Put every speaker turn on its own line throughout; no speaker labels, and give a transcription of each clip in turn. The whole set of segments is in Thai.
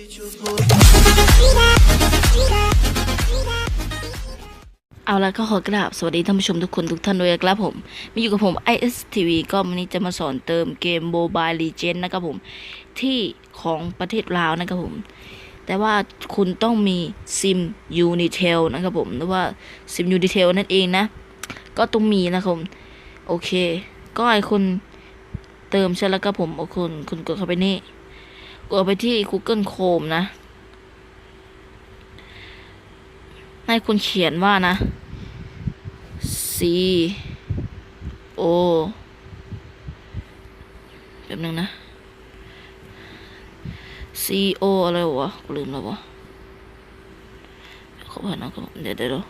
เอาละก็ขอกราบสวัสดีท่านผู้ชมทุกคนทุกท่านด้วยครับผมมาอยู่กับผม ISTV ก็วันนี้จะมาสอนเติมเกม Mobile Legends นะครับผมที่ของประเทศลาวนะครับผมแต่ว่าคุณต้องมีซิม Unitel นะครับผมหรือว่าซิม Unitel นั่นเองนะก็ต้องมีนะครับผมโอเคก็ให้คุณเติมใช่แล้วครับผมคุณกดเข้าไปนี่กดไปที่ Google Chrome นะให้คุณเขียนว่านะ C O แบบนึงนะ C O อะไรวะกูลืมแล้ววะขอผ่านนะครับเดี๋ยว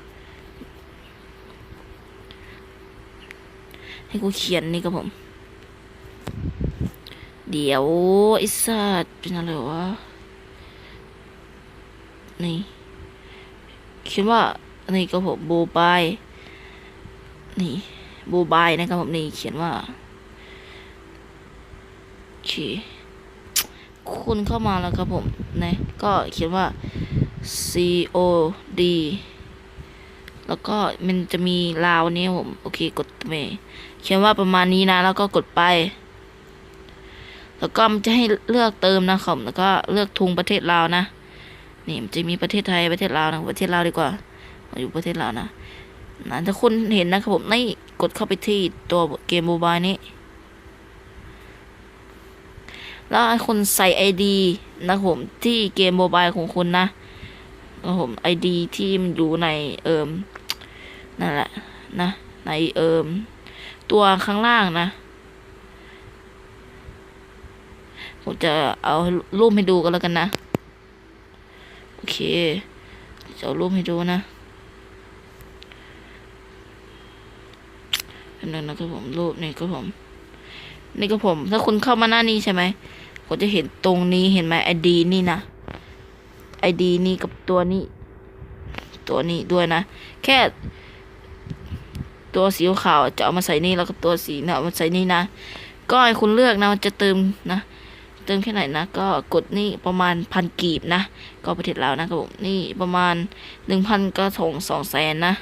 ให้กูเขียนนี่ครับผมเดี๋ยวไอ้สัตว์เป็นอะไรวะนี่คิดว่านี่ก็ผมโบบายนี่โบบายนะครับผมนี่เขียนว่าโอเคคุณเข้ามาแล้วครับผมนะก็เขียนว่า C O D แล้วก็มันจะมีลาวนี้ผมโอเคกดไปเขียนว่าประมาณนี้นะแล้วก็กดไปแล้วก็มันจะให้เลือกเติมนะครับแล้วก็เลือกทุงประเทศลาวนะนี่มันจะมีประเทศไทยประเทศลาวนะประเทศลาวดีกว่าอยู่ประเทศลาวนะถ้าคุณเห็นนะครับผมนี่กดเข้าไปที่ตัวเกมโมบายนี้แล้วให้คุณใส่ ID นะครับผมที่เกมโมบายของคุณนะครับผม ID ที่มันอยู่ในนั่นแหละนะในตัวข้างล่างนะผมจะเอารูปให้ดูกันแล้วกันนะโอเคจะเอารูปให้ดูนะอันนั้นนะครับผมรูปนี่ก็ผมถ้าคุณเข้ามาหน้านี้ใช่ไหมผมจะเห็นตรงนี้เห็นไหม ID นี่นะ ID นี่กับตัวนี้ด้วยนะแค่ตัวสีขาวจะเอามาใส่นี่แล้วก็ตัวสีนะเอามาใส่นี่นะก็ให้คุณเลือกนะมันจะเติมนะเติมแค่ไหนนะก็กดนี่ประมาณ1,000 กีบนะก็ประเทศลาวนะครับผมนี่ประมาณ 1,000ก็ถึง 200,000นะ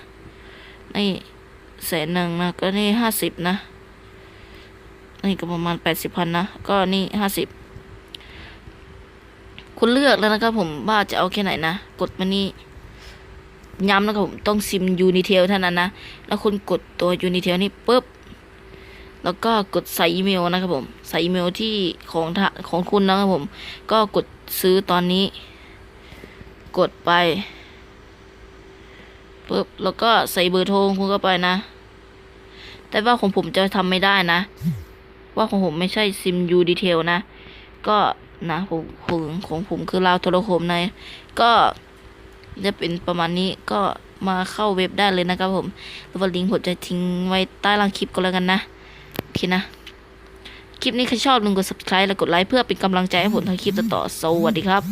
นี่100,000นะก็นี่50นะนี่ก็ประมาณ80,000นะก็นี่50คุณเลือกแล้วนะครับผมว่าจะเอาแค่ไหนนะกดมานี่ย้ำนะครับผมต้องซิม Unitel เท่านั้นนะแล้วคุณกดตัว Unitel นี่ปุ๊บแล้วก็กดใส่อีเมลนะครับผมใส่อีเมลที่ของคุณนะครับผมก็กดซื้อตอนนี้กดไปปุ๊บแล้วก็ใส่เบอร์โทรคุณเข้าไปนะแต่ว่าของผมจะทำไม่ได้นะว่าของผมไม่ใช่ซิม Unitel นะก็นะของผมคือลาวโทรคมนะก็จะเป็นประมาณนี้ก็มาเข้าเว็บได้เลยนะครับผมแล้วลิงก์ผมจะทิ้งไว้ใต้ล่างคลิปก็แล้วกันนะโอเคนะคลิปนี้ใครชอบลืมกด subscribe และกดไลค์เพื่อเป็นกำลังใจให้ผมทำคลิปต่อสวัสดีครับ